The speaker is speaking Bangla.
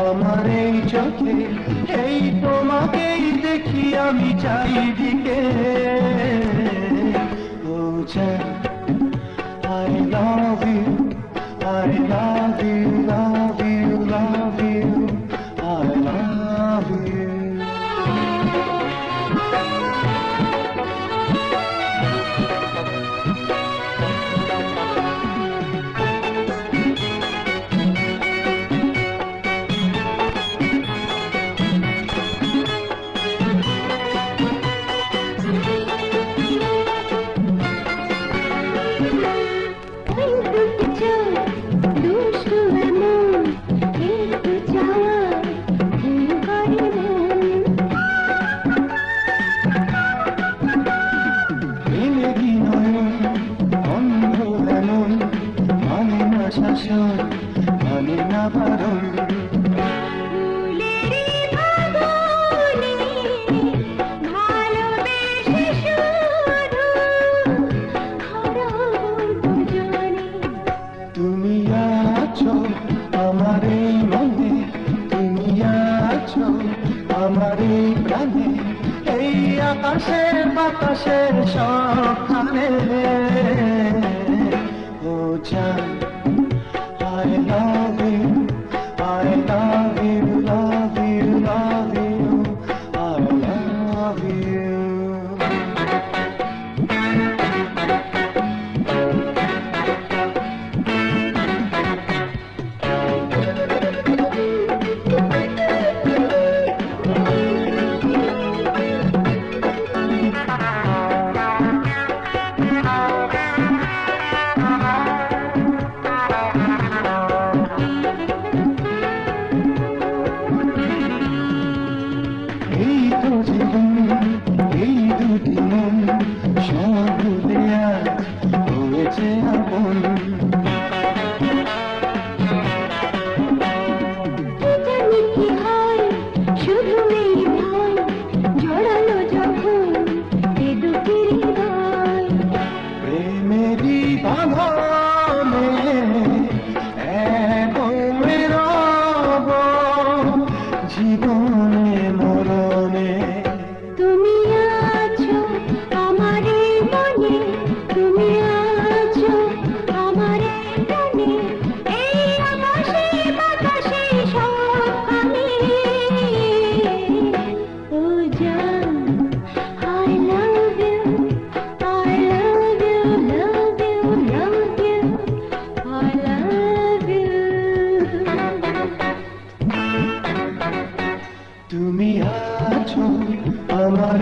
আমার এই চোখে এই তোমাকেই দেখি আমি চারিদিকে। ও জান, I love you, I love you, love you, love you, I love you. শাসন মানে না বারণ, তুমি আছো আমার এই মনে, তুমি আছো আমার এই প্রাণে, এই আকাশে বাতাসে সবখানে। ও জান, I love you, I love you, love you, love you, I love you. এই তো জীবন, এই দুটি মন সব ভুলে আজ হয়েছে আপন। প্রেমেরই বাঁধনে এক রব জীবনে মরণে। তুমি আছো আমার মনে, তুমি আছো আমার প্রাণে, এই আকাশে বাতাসে সবখানে। ও জান, I love you, I love you, love you, love you, I love you. তুমি আছো আমার